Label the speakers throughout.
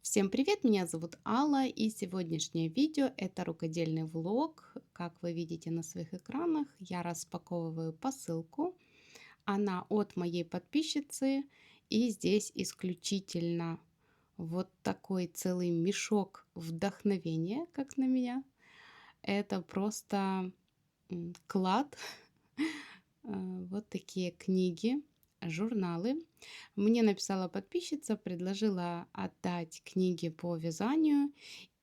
Speaker 1: Всем привет, меня зовут Алла, и сегодняшнее видео это рукодельный влог. Как вы видите на своих экранах, я распаковываю посылку. Она от моей подписчицы, и здесь исключительно вот такой целый мешок вдохновения, как на меня. Это просто клад. Вот такие книги, журналы. Мне написала подписчица, предложила отдать книги по вязанию.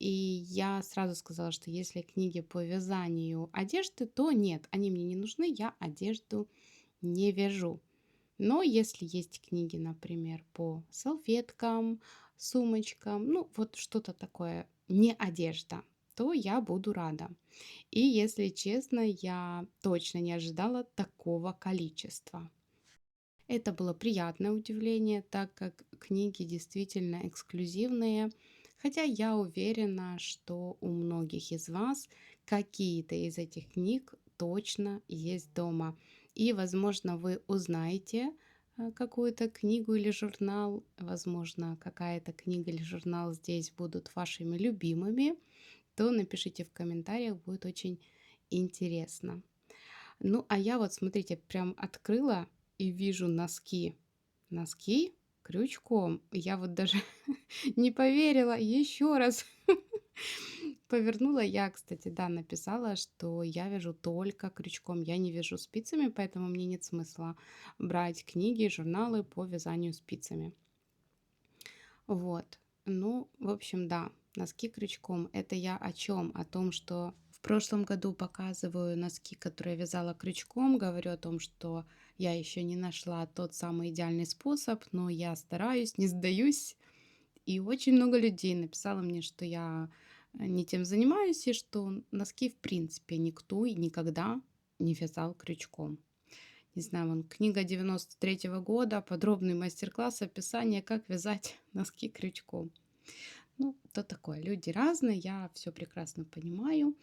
Speaker 1: И я сразу сказала, что если книги по вязанию одежды, то нет, они мне не нужны, я одежду не вяжу. Но если есть книги, например, по салфеткам, сумочкам, ну вот что-то такое, не одежда, то я буду рада. И если честно, я точно не ожидала такого количества. Это было приятное удивление, так как книги действительно эксклюзивные, хотя я уверена, что у многих из вас какие-то из этих книг точно есть дома. И, возможно, вы узнаете какую-то книгу или журнал, возможно, какая-то книга или журнал здесь будут вашими любимыми, то напишите в комментариях, будет очень интересно. Ну, а я вот, смотрите, прям открыла и вижу носки. Носки крючком. Я вот даже не поверила. Еще раз повернула. Я, кстати, да, написала, что я вяжу только крючком. Я не вяжу спицами, поэтому мне нет смысла брать книги, журналы по вязанию спицами. Вот. Ну, в общем, да, носки крючком. Это я о чем? О том, что в прошлом году показываю носки, которые вязала крючком. Говорю о том, что я еще не нашла тот самый идеальный способ, но я стараюсь, не сдаюсь. И очень много людей написало мне, что я не тем занимаюсь, и что носки в принципе никто и никогда не вязал крючком. Не знаю, вон книга 93-го года, подробный мастер-класс, описание, как вязать носки крючком. Ну, то такое. Люди разные, я все прекрасно понимаю.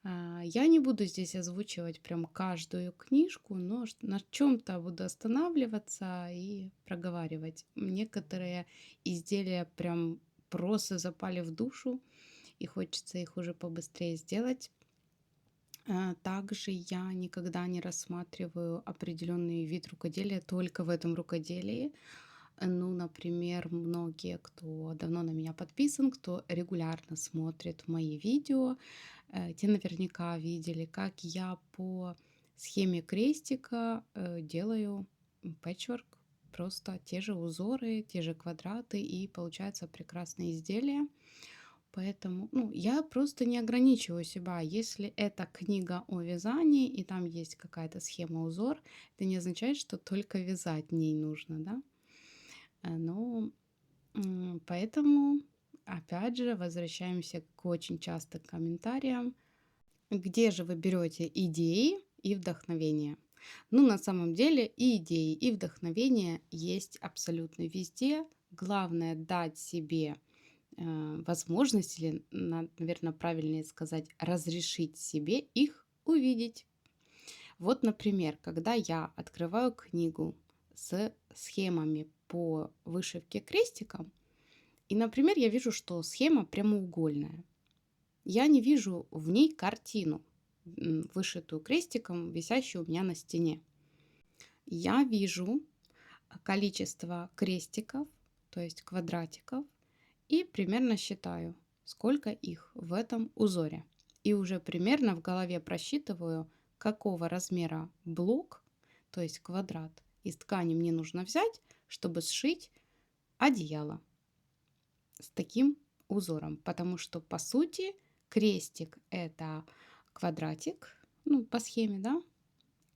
Speaker 1: Я не буду здесь озвучивать прям каждую книжку, но на чем-то буду останавливаться и проговаривать. Некоторые изделия прям просто запали в душу, и хочется их уже побыстрее сделать. Также я никогда не рассматриваю определенный вид рукоделия только в этом рукоделии. Ну, например, многие, кто давно на меня подписан, кто регулярно смотрит мои видео, те наверняка видели, как я по схеме крестика делаю пэтчворк, просто те же узоры, те же квадраты, и получается прекрасное изделие. Поэтому, ну, я просто не ограничиваю себя. Если это книга о вязании, и там есть какая-то схема, узор, это не означает, что только вязать в ней нужно, да. Ну, поэтому, опять же, возвращаемся к очень часто комментариям. Где же вы берете идеи и вдохновение? Ну, на самом деле и идеи, и вдохновение есть абсолютно везде. Главное дать себе возможность, или, наверное, правильнее сказать, разрешить себе их увидеть. Вот, например, когда я открываю книгу с схемами по вышивке крестиком, и, например, я вижу, что схема прямоугольная. Я не вижу в ней картину, вышитую крестиком, висящую у меня на стене. Я вижу количество крестиков, то есть квадратиков, и примерно считаю, сколько их в этом узоре. И уже примерно в голове просчитываю, какого размера блок, то есть квадрат, из ткани мне нужно взять, чтобы сшить одеяло с таким узором. Потому что, по сути, крестик это квадратик, ну, по схеме, да,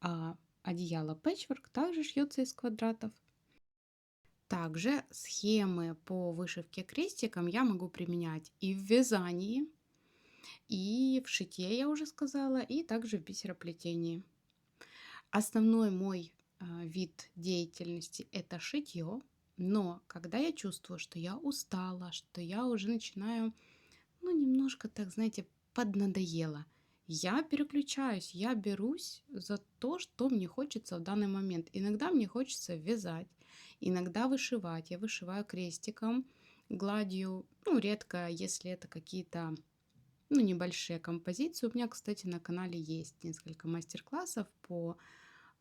Speaker 1: а одеяло пэтчворк также шьется из квадратов. Также схемы по вышивке крестиком я могу применять и в вязании, и в шитье, я уже сказала, и также в бисероплетении. Основной мой вид деятельности это шитье, но когда я чувствую, что я устала, что я уже начинаю, ну, немножко, так знаете, поднадоело, я переключаюсь, я берусь за то, что мне хочется в данный момент. Иногда мне хочется вязать, иногда вышивать. Я вышиваю крестиком, гладью Ну, редко, если это какие-то, ну, небольшие композиции. У меня, кстати, на канале есть несколько мастер-классов по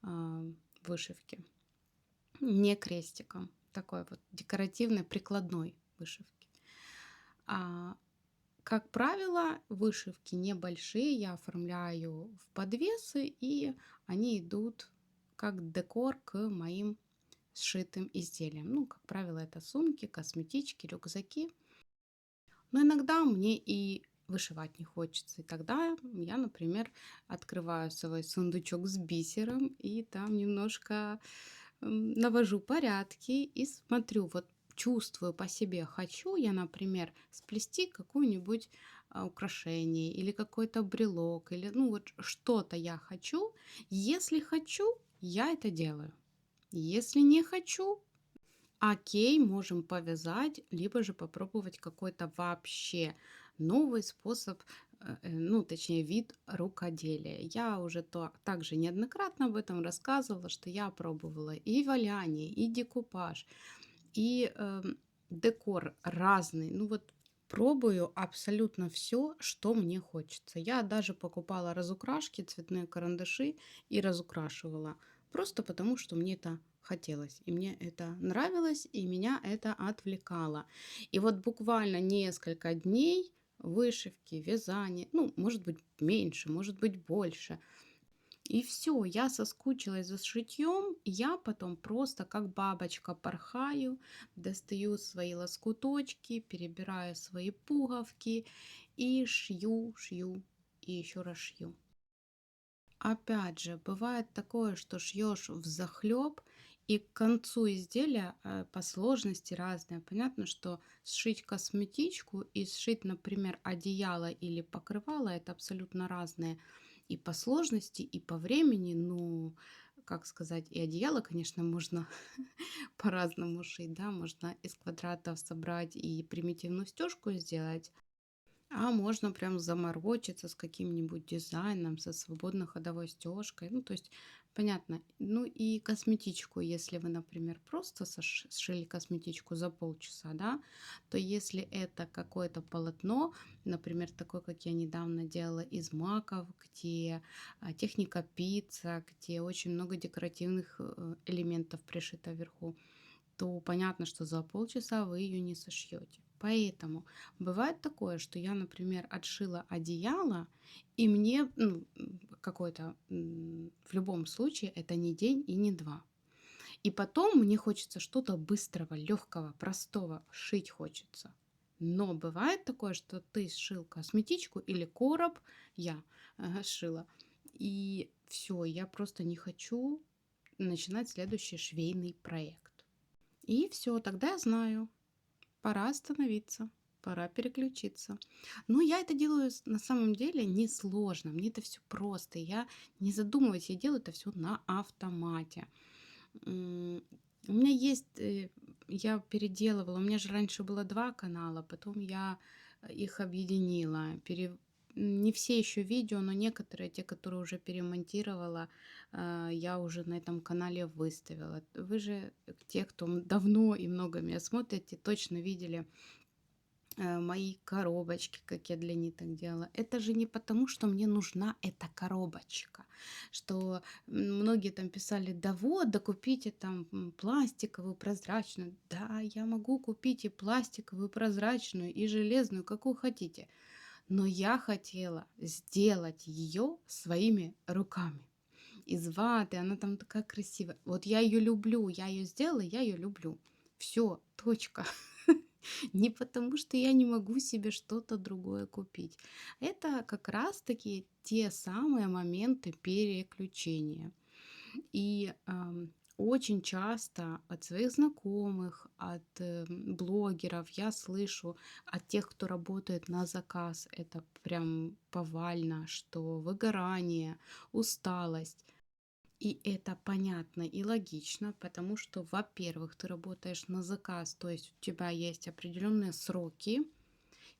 Speaker 1: а, вышивке. Не крестиком, такой вот декоративной прикладной вышивки. А, как правило, вышивки небольшие я оформляю в подвесы, и они идут как декор к моим сшитым изделиям. Ну, как правило, это сумки, косметички, рюкзаки. Но иногда мне и вышивать не хочется. И тогда я, например, открываю свой сундучок с бисером и там немножко навожу порядки и смотрю, вот чувствую по себе, хочу я, например, сплести какое-нибудь украшение или какой-то брелок, или ну вот что-то я хочу. Если хочу, я это делаю. Если не хочу, окей, можем повязать, либо же попробовать какой-то вообще новый способ, ну, точнее, вид рукоделия. Я уже также неоднократно об этом рассказывала, что я пробовала и валяние, и декупаж, и декор разный. Ну вот пробую абсолютно все, что мне хочется. Я даже покупала разукрашки, цветные карандаши и разукрашивала. Просто потому, что мне это хотелось. И мне это нравилось, и меня это отвлекало. И вот буквально несколько дней вышивки, вязания, ну, может быть, меньше, может быть, больше. И все, я соскучилась за шитьем. Я потом просто как бабочка порхаю, достаю свои лоскуточки, перебираю свои пуговки и шью, шью и еще раз шью. Опять же, бывает такое, что шьешь взахлеб, и к концу изделия по сложности разные. Понятно, что сшить косметичку и сшить, например, одеяло или покрывало, это абсолютно разные и по сложности, и по времени. Ну, как сказать, и одеяло, конечно, можно по-разному шить, да, можно из квадратов собрать и примитивную стежку сделать, а можно прям заморочиться с каким-нибудь дизайном, со свободно ходовой стежкой. Ну, то есть, понятно. Ну и косметичку, если вы, например, просто сшили косметичку за полчаса, да, то если это какое-то полотно, например, такое, как я недавно делала из маков, где техника пицца, где очень много декоративных элементов пришито вверху, то понятно, что за полчаса вы ее не сошьете. Поэтому бывает такое, что я, например, отшила одеяло, и мне ну, какой-то, в любом случае, это не день и не два. И потом мне хочется что-то быстрого, легкого, простого, шить хочется. Но бывает такое, что ты сшил косметичку или короб, я сшила, и все, я просто не хочу начинать следующий швейный проект. И все, тогда я знаю, пора остановиться, пора переключиться. Но я это делаю на самом деле несложно, мне это все просто. Я не задумываюсь, я делаю это все на автомате. У меня есть, я переделывала, у меня же раньше было 2 канала, потом я их объединила. Не все еще видео, но некоторые, те, которые уже перемонтировала, я уже на этом канале выставила. Вы же, те, кто давно и много меня смотрите, точно видели мои коробочки, как я для ниток делала. Это же не потому, что мне нужна эта коробочка, что многие там писали, да вот, да купите там пластиковую, прозрачную. Да, я могу купить и пластиковую, прозрачную, и железную, какую хотите. Но я хотела сделать ее своими руками. Из ваты, она там такая красивая. Вот я ее люблю, я ее сделала, я ее люблю. Все, точка. Не потому, что я не могу себе что-то другое купить. Это как раз-таки те самые моменты переключения. И очень часто от своих знакомых, от блогеров я слышу, от тех, кто работает на заказ, это прям повально, что выгорание, усталость. И это понятно и логично, потому что, во-первых, ты работаешь на заказ, то есть у тебя есть определенные сроки,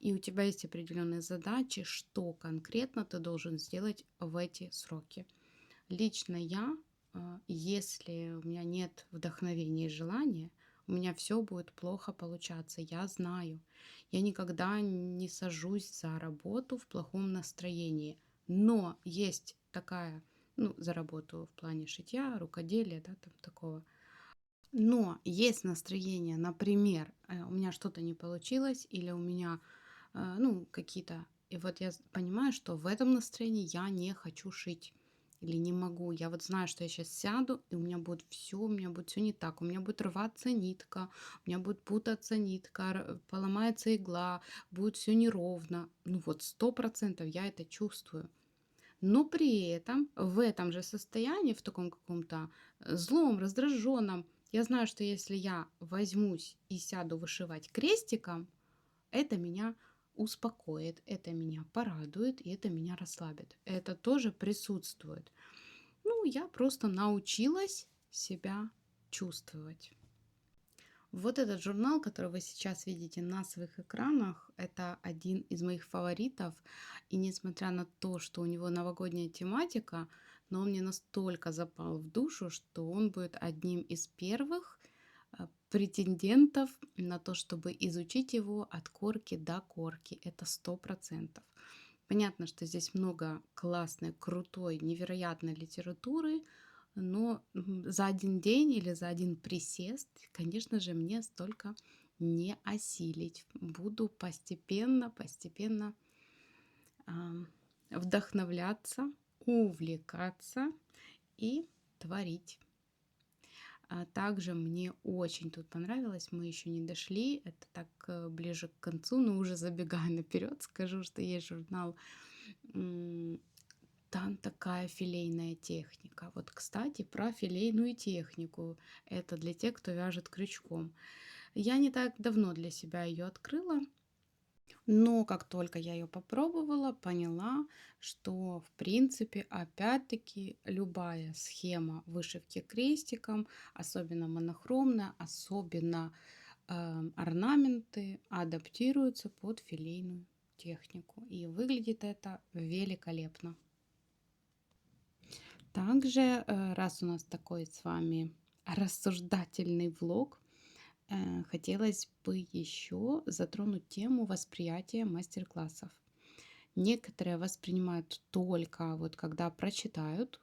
Speaker 1: и у тебя есть определенные задачи, что конкретно ты должен сделать в эти сроки. Лично я, если у меня нет вдохновения и желания, у меня все будет плохо получаться. Я знаю. Я никогда не сажусь за работу в плохом настроении. Но есть такая, ну, за работу в плане шитья, рукоделия, да, там такого. Но есть настроение, например, у меня что-то не получилось, или у меня, ну, какие-то... И вот я понимаю, что в этом настроении я не хочу шить или не могу. Я вот знаю, что я сейчас сяду, и у меня будет все не так. У меня будет рваться нитка, у меня будет путаться нитка, поломается игла, будет все неровно. Ну вот 100% я это чувствую. Но при этом в этом же состоянии, в таком каком-то злом, раздраженном, я знаю, что если я возьмусь и сяду вышивать крестиком, это меня успокоит, это меня порадует и это меня расслабит. Это тоже присутствует. Ну, я просто научилась себя чувствовать. Вот этот журнал, который вы сейчас видите на своих экранах, это один из моих фаворитов. И несмотря на то, что у него новогодняя тематика, но он мне настолько запал в душу, что он будет одним из первых претендентов на то, чтобы изучить его от корки до корки. Это 100%. Понятно, что здесь много классной, крутой, невероятной литературы, но за один день или за один присест, конечно же, мне столько не осилить. Буду постепенно вдохновляться, увлекаться и творить. Также мне очень тут понравилось, мы еще не дошли, это так ближе к концу, но уже забегая наперед, скажу, что есть журнал, там такая филейная техника. Вот, кстати, про филейную технику. Это для тех, кто вяжет крючком. Я не так давно для себя ее открыла, но как только я ее попробовала, поняла, что в принципе, опять-таки, любая схема вышивки крестиком, особенно монохромная, особенно орнаменты, адаптируются под филейную технику. И выглядит это великолепно. Также, раз у нас такой с вами рассуждательный влог, хотелось бы еще затронуть тему восприятия мастер-классов. Некоторые воспринимают только вот когда прочитают,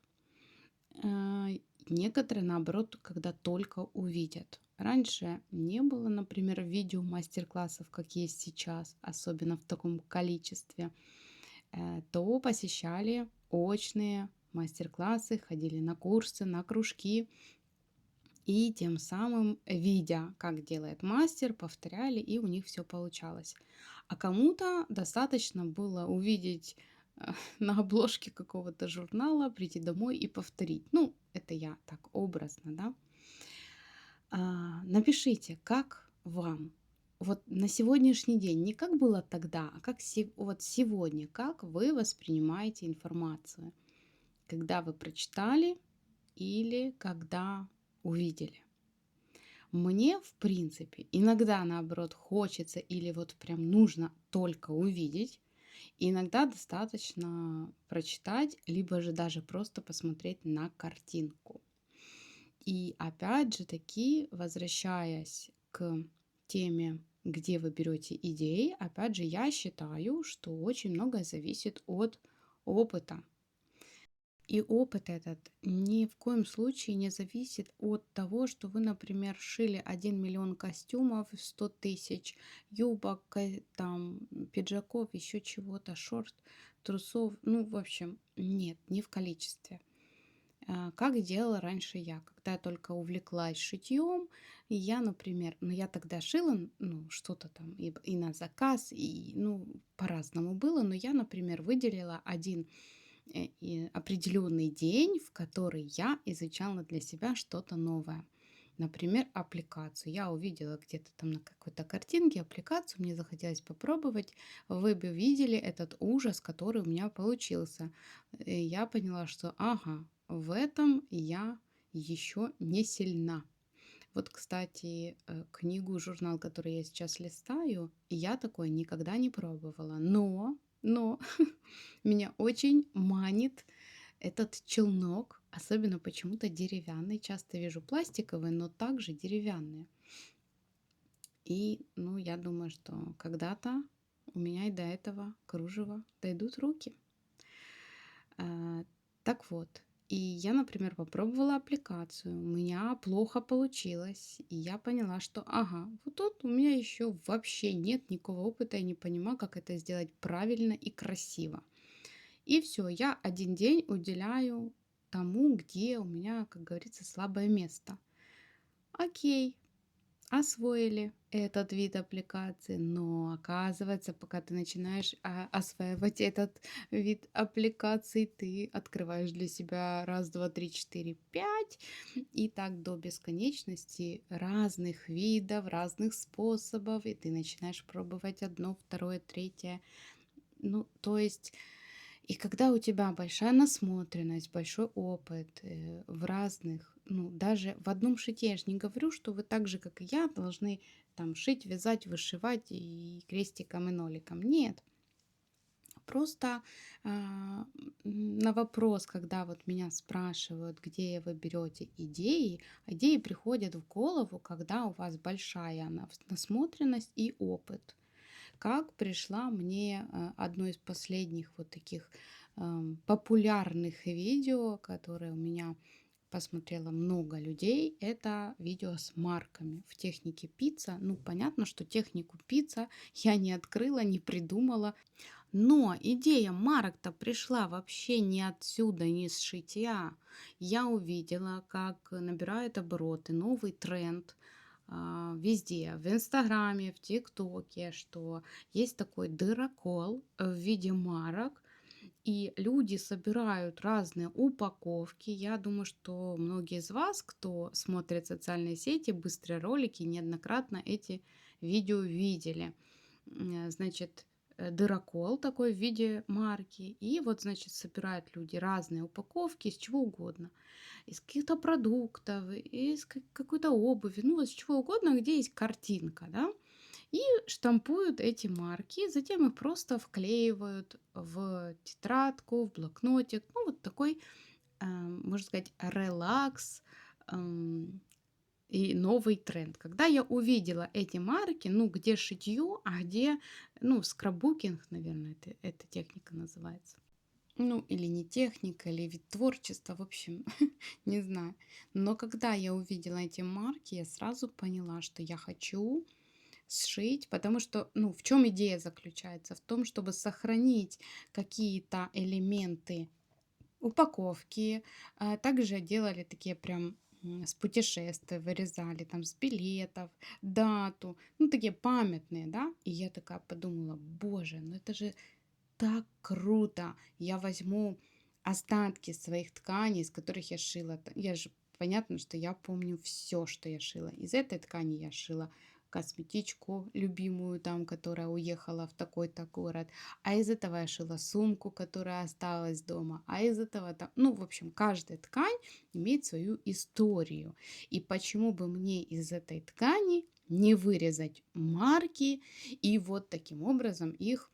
Speaker 1: а, некоторые наоборот, когда только увидят. Раньше не было, например, видео мастер-классов, как есть сейчас, особенно в таком количестве. То посещали очные мастер-классы, ходили на курсы, на кружки и тем самым, видя, как делает мастер, повторяли, и у них все получалось. А кому-то достаточно было увидеть на обложке какого-то журнала, прийти домой и повторить. Ну, это я так образно, да. Напишите, как вам вот на сегодняшний день, не как было тогда, а как вот сегодня, как вы воспринимаете информацию, когда вы прочитали или когда увидели. Мне, в принципе, иногда, наоборот, хочется или вот прям нужно только увидеть, иногда достаточно прочитать, либо же даже просто посмотреть на картинку. И опять же таки, возвращаясь к теме, где вы берете идеи, опять же, я считаю, что очень многое зависит от опыта. И опыт этот ни в коем случае не зависит от того, что вы, например, шили 1 000 000 костюмов, 100 тысяч юбок, там, пиджаков, еще чего-то, шорт, трусов. Ну, в общем, нет, не в количестве. Как делала раньше я, когда я только увлеклась шитьем, и я, например, ну я тогда шила, ну что-то там и на заказ, и ну по-разному было, но я, например, выделила один и определенный день, в который я изучала для себя что-то новое. Например, аппликацию. Я увидела где-то там на какой-то картинке аппликацию, мне захотелось попробовать. Вы бы видели этот ужас, который у меня получился. И я поняла, что ага, в этом я еще не сильна. Вот, кстати, книгу, журнал, который я сейчас листаю, я такое никогда не пробовала. Но меня очень манит этот челнок, особенно почему-то деревянный. Часто вижу пластиковые, но также деревянные. И, ну, я думаю, что когда-то у меня и до этого кружева дойдут руки. А, Так вот, и я, например, попробовала аппликацию, у меня плохо получилось, и я поняла, что, ага, вот тут у меня еще вообще нет никакого опыта, я не понимаю, как это сделать правильно и красиво. И все, я один день уделяю тому, где у меня, как говорится, слабое место. Окей, освоили этот вид аппликации, но оказывается, пока ты начинаешь осваивать этот вид аппликаций, ты открываешь для себя раз, два, три, четыре, пять, и так до бесконечности разных видов, разных способов, и ты начинаешь пробовать одно, второе, третье. Ну, то есть и когда у тебя большая насмотренность, большой опыт в разных, ну, даже в одном шитье, я же не говорю, что вы так же, как и я, должны там шить, вязать, вышивать и крестиком и ноликом. Нет, просто на вопрос, когда вот меня спрашивают, где вы берете идеи, идеи приходят в голову, когда у вас большая насмотренность и опыт. Как пришла мне одно из последних вот таких популярных видео, которое у меня посмотрело много людей, это видео с марками в технике пицца. Ну, понятно, что технику пицца я не открыла, не придумала, но идея марок-то пришла вообще не отсюда, не с шитья. Я увидела, как набирает обороты новый тренд везде, в Инстаграме, в ТикТоке, что есть такой дырокол в виде марок, и люди собирают разные упаковки. Я думаю, что многие из вас, кто смотрит социальные сети, быстрые ролики, неоднократно эти видео видели. Значит, дырокол такой в виде марки. И вот, значит, собирают люди разные упаковки из чего угодно. Из каких-то продуктов, из какой-то обуви, ну вот с чего угодно, где есть картинка, да. И штампуют эти марки, затем их просто вклеивают в тетрадку, в блокнотик. Ну, вот такой, можно сказать, релакс, ам, и новый тренд. Когда я увидела эти марки, ну, где шитье, а где, ну, скраббукинг, наверное, эта техника называется. Ну, или не техника, или вид творчества, в общем, не знаю. Но когда я увидела эти марки, я сразу поняла, что я хочу сшить, потому что, ну, в чем идея заключается? В том, чтобы сохранить какие-то элементы упаковки. Также делали такие прям с путешествия, вырезали там с билетов, дату, ну, такие памятные, да. И я такая подумала, боже, ну это же так круто! Я возьму остатки своих тканей, из которых я шила. Я же понятно, что я помню все, что я шила. Из этой ткани я шила косметичку любимую, там, которая уехала в такой-то город. А из этого я шила сумку, которая осталась дома. А из этого там, ну, в общем, каждая ткань имеет свою историю. И почему бы мне из этой ткани не вырезать марки и вот таким образом их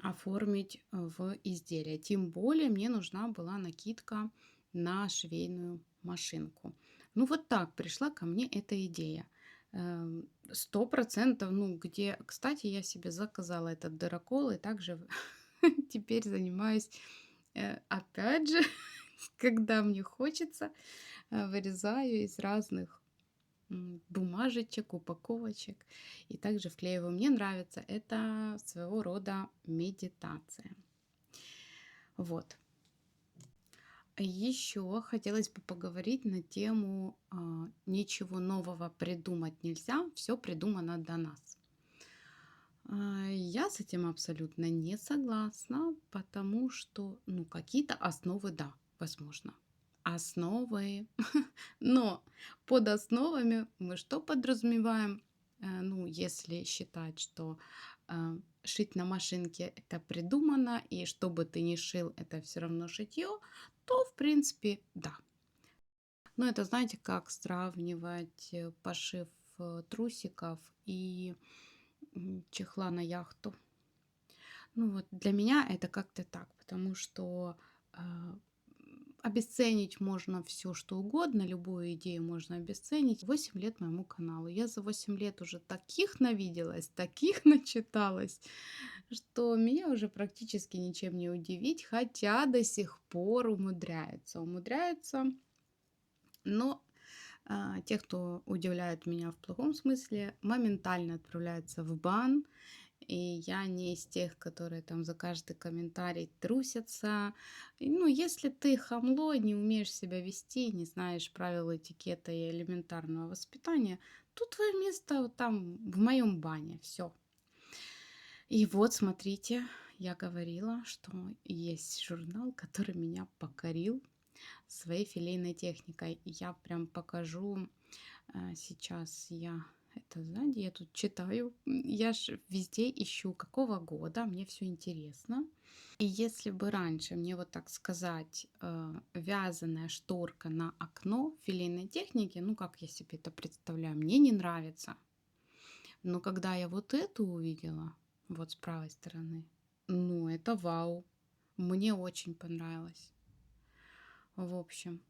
Speaker 1: оформить в изделие. Тем более мне нужна была накидка на швейную машинку. Ну вот так пришла ко мне эта идея. 100%, ну где, кстати, я себе заказала этот дырокол и также теперь занимаюсь, опять же, когда мне хочется, вырезаю из разных бумажечек, упаковочек и также вклеиваю. Мне нравится. Это своего рода медитация. Вот. Еще хотелось бы поговорить на тему ничего нового придумать нельзя, все придумано до нас. Я с этим абсолютно не согласна, потому что, ну, какие-то основы, да, возможно. Основы. Но под основами мы что подразумеваем? Ну, если считать, что шить на машинке это придумано, и что бы ты ни шил, это все равно шитье, то, в принципе, да. Но это, знаете, как сравнивать пошив трусиков и чехла на яхту. Ну вот для меня это как-то так, потому что, а, Обесценить можно все, что угодно, любую идею можно обесценить. 8 лет моему каналу. Я за 8 лет уже таких навиделась, таких начиталась, что меня уже практически ничем не удивить, хотя до сих пор умудряются. Но те, кто удивляет меня в плохом смысле, моментально отправляются в бан. И я не из тех, которые там за каждый комментарий трусятся. Ну, если ты хамло, не умеешь себя вести, не знаешь правил этикета и элементарного воспитания, то твое место вот там в моем бане. Все. И вот, смотрите, я говорила, что есть журнал, который меня покорил своей филейной техникой. И я прям покажу. Сейчас я это сзади, я тут читаю. Я ж везде ищу, какого года, мне все интересно. И если бы раньше мне вот так сказать, вязаная шторка на окно филейной техники, ну как я себе это представляю, мне не нравится. Но когда я вот эту увидела, вот с правой стороны, ну это вау, мне очень понравилось. В общем,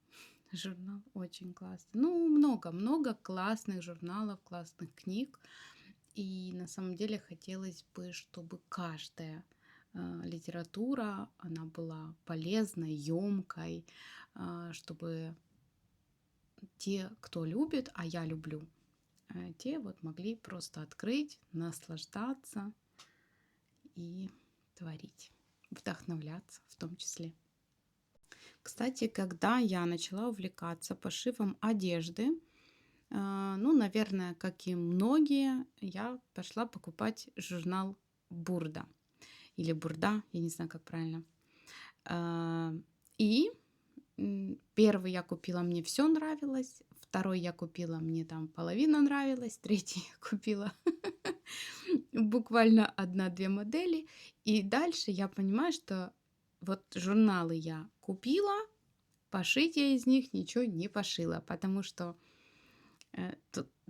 Speaker 1: журнал очень классный. Ну, много классных журналов, классных книг. И на самом деле хотелось бы, чтобы каждая литература, она была полезной, емкой, чтобы те, кто любит, а я люблю, те вот могли просто открыть, наслаждаться и творить, вдохновляться в том числе. Кстати, когда я начала увлекаться пошивом одежды, ну, наверное, как и многие, я пошла покупать журнал Бурда или Бурда, я не знаю, как правильно. А, И первый я купила, мне все нравилось, второй я купила, мне там половина нравилась, третий я купила буквально одна-две модели. И дальше я понимаю, что вот журналы я купила, пошить я из них ничего не пошила, потому что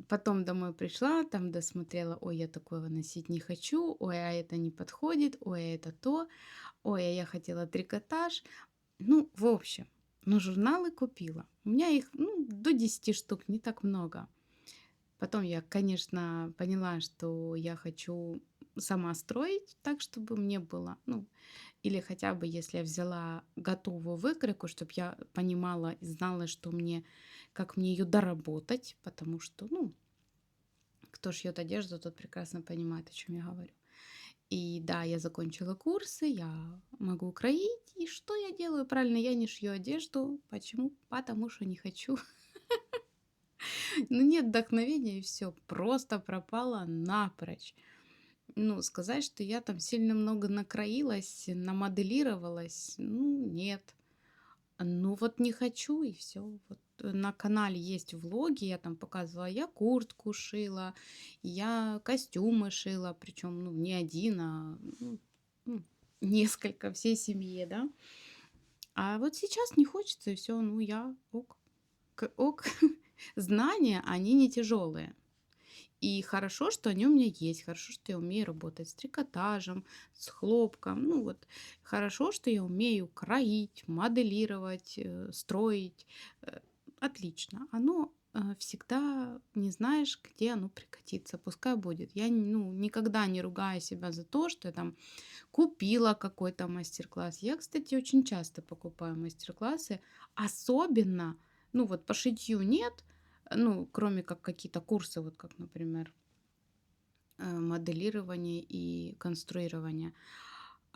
Speaker 1: потом домой пришла, там досмотрела, ой, я такого носить не хочу, ой, а это не подходит, ой, а это то, ой, а я хотела трикотаж. Ну, в общем, но журналы купила. У меня их до 10 штук, не так много. Потом я, конечно, поняла, что я хочу сама строить так, чтобы мне было, ну, или хотя бы, если я взяла готовую выкройку, чтобы я понимала и знала, что мне, как мне ее доработать, потому что, ну, кто шьет одежду, тот прекрасно понимает, о чем я говорю. И да, я закончила курсы, я могу кроить. И что я делаю? Правильно, я не шью одежду. Почему? Потому что не хочу. Ну, нет вдохновения, и все. Просто пропало напрочь. Ну, сказать, что я там сильно много накроилась, намоделировалась, ну, нет. Ну, вот не хочу, и все. Вот на канале есть влоги, я там показывала, я куртку шила, я костюмы шила, причем, ну, не один, а ну, несколько всей семье, да. А вот сейчас не хочется, и все, ну, я ок. Ок. Знания, они не тяжелые. И хорошо, что они у меня есть, хорошо, что я умею работать с трикотажем, с хлопком. Ну вот, хорошо, что я умею кроить, моделировать, строить. Отлично. Оно всегда не знаешь, где оно прикатится. Пускай будет. Я ну, никогда не ругаю себя за то, что я там купила какой-то мастер-класс. Я, кстати, очень часто покупаю мастер-классы, особенно, ну вот по шитью нет, ну, кроме как какие-то курсы, вот как, например, моделирование и конструирование.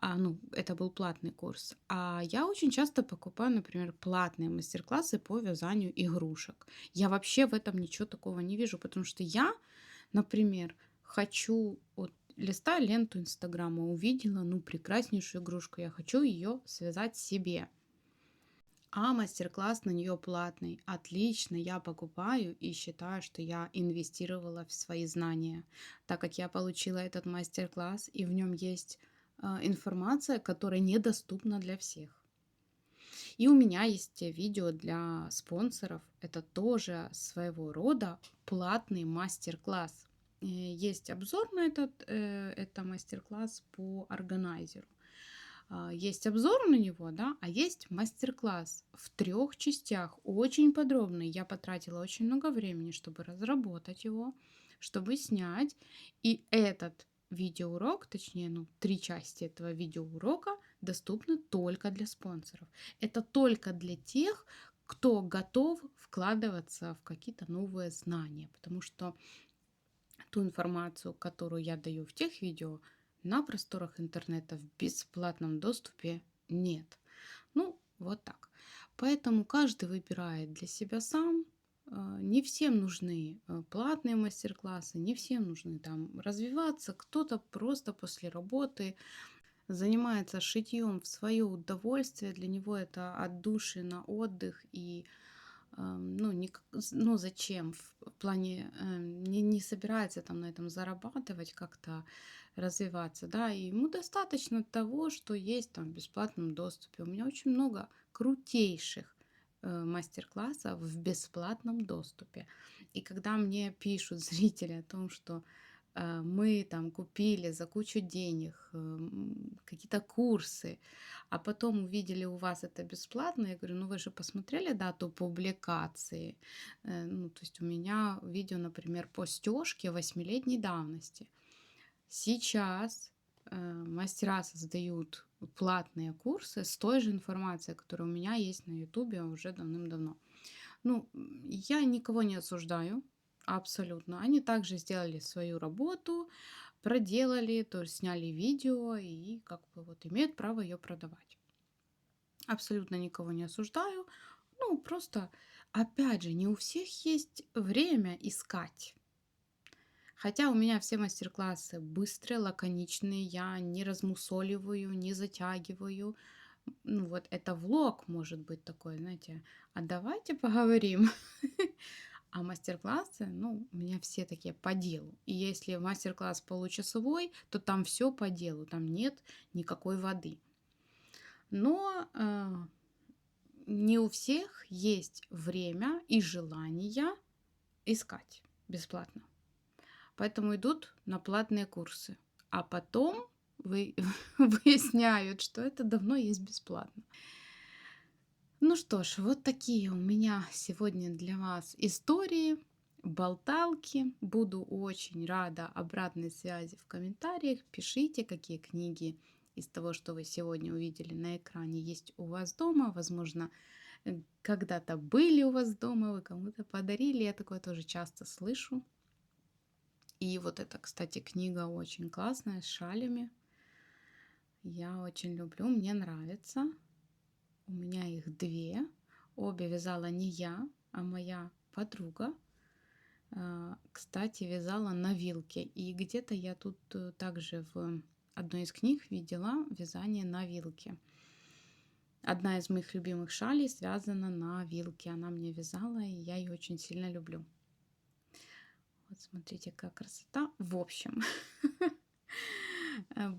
Speaker 1: Ну, это был платный курс. А я очень часто покупаю, например, платные мастер-классы по вязанию игрушек. Я вообще в этом ничего такого не вижу, потому что я, например, хочу, вот листаю ленту Инстаграма, увидела, ну, прекраснейшую игрушку, я хочу ее связать себе. А мастер-класс на нее платный. Отлично, я покупаю и считаю, что я инвестировала в свои знания, так как я получила этот мастер-класс, и в нем есть информация, которая недоступна для всех. И у меня есть видео для спонсоров. Это тоже своего рода платный мастер-класс. Есть обзор на это мастер-класс по органайзеру. Есть обзор на него, да, а есть мастер-класс в 3 частях, очень подробный. Я потратила очень много времени, чтобы разработать его, чтобы снять. И этот видеоурок, точнее, 3 части этого видеоурока доступны только для спонсоров. Это только для тех, кто готов вкладываться в какие-то новые знания, потому что ту информацию, которую я даю в тех видео, на просторах интернета в бесплатном доступе нет. Ну, вот так. Поэтому каждый выбирает для себя сам. Не всем нужны платные мастер-классы, не всем нужны там развиваться. Кто-то просто после работы занимается шитьем в свое удовольствие. Для него это отдушина, отдых и ну, ну зачем в плане не собирается там на этом зарабатывать, как-то развиваться, да, и ему достаточно того, что есть там в бесплатном доступе. У меня очень много крутейших мастер-классов в бесплатном доступе. И когда мне пишут зрители о том, что мы там купили за кучу денег какие-то курсы, а потом увидели у вас это бесплатно, я говорю, ну вы же посмотрели дату публикации? Ну, то есть у меня видео, например, по стежке 8-летней давности. Сейчас мастера создают платные курсы с той же информацией, которая у меня есть на ютубе уже давным-давно. Ну, я никого не осуждаю, абсолютно. Они также сделали свою работу, проделали, то есть сняли видео и как бы вот имеют право ее продавать. Абсолютно никого не осуждаю. Ну, просто, опять же, не у всех есть время искать. Хотя у меня все мастер-классы быстрые, лаконичные, я не размусоливаю, не затягиваю. Ну вот это влог может быть такой, знаете, а давайте поговорим. А мастер-классы, ну, у меня все такие по делу. И если мастер-класс получасовой, то там все по делу, там нет никакой воды. Но не у всех есть время и желание искать бесплатно. Поэтому идут на платные курсы. А потом выясняют, что это давно есть бесплатно. Ну что ж, вот такие у меня сегодня для вас истории, болталки. Буду очень рада обратной связи в комментариях. Пишите, какие книги из того, что вы сегодня увидели на экране, есть у вас дома. Возможно, когда-то были у вас дома, вы кому-то подарили. Я такое тоже часто слышу. И вот эта, кстати, книга очень классная, с шалями. Я очень люблю, мне нравится. У меня их 2. Обе вязала не я, а моя подруга. Кстати, вязала на вилке. И где-то я тут также в одной из книг видела вязание на вилке. Одна из моих любимых шалей связана на вилке. Она мне вязала, и я ее очень сильно люблю. Вот смотрите, какая красота. В общем,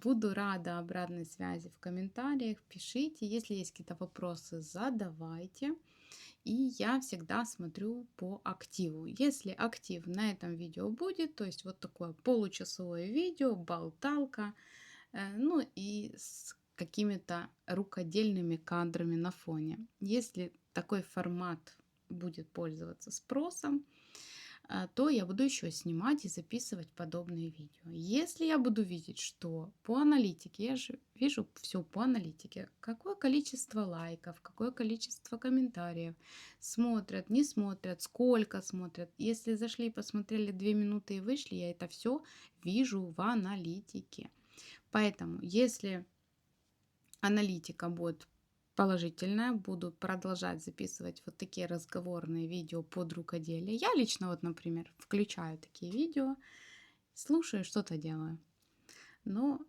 Speaker 1: буду рада обратной связи в комментариях. Пишите, если есть какие-то вопросы, задавайте. И я всегда смотрю по активу. Если актив на этом видео будет, то есть вот такое получасовое видео, болталка, ну и с какими-то рукодельными кадрами на фоне. Если такой формат будет пользоваться спросом, то я буду еще снимать и записывать подобные видео. Если я буду видеть, что по аналитике, я же вижу все по аналитике, какое количество лайков, какое количество комментариев, смотрят, не смотрят, сколько смотрят. Если зашли, посмотрели 2 минуты и вышли, я это все вижу в аналитике. Поэтому, если аналитика будет положительная, буду продолжать записывать вот такие разговорные видео под рукоделие. Я лично вот, например, включаю такие видео, слушаю, что-то делаю. Но,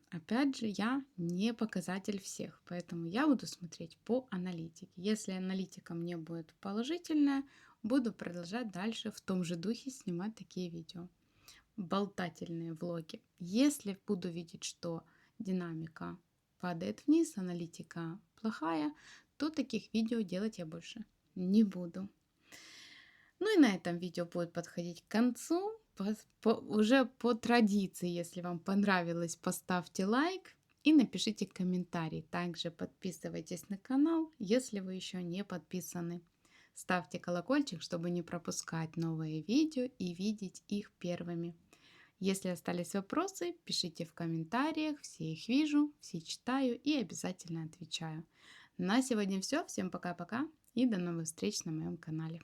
Speaker 1: опять же, я не показатель всех, поэтому я буду смотреть по аналитике. Если аналитика мне будет положительная, буду продолжать дальше в том же духе снимать такие видео. Болтательные влоги. Если буду видеть, что динамика падает вниз, аналитика плохая, то таких видео делать я больше не буду. Ну и на этом видео будет подходить к концу. Уже по традиции, если вам понравилось, поставьте лайк. и напишите комментарий. Также подписывайтесь на канал, если вы еще не подписаны. Ставьте колокольчик, чтобы не пропускать новые видео и видеть их первыми. Если остались вопросы, пишите в комментариях, все их вижу, все читаю и обязательно отвечаю. На сегодня все. Всем пока-пока и до новых встреч на моем канале.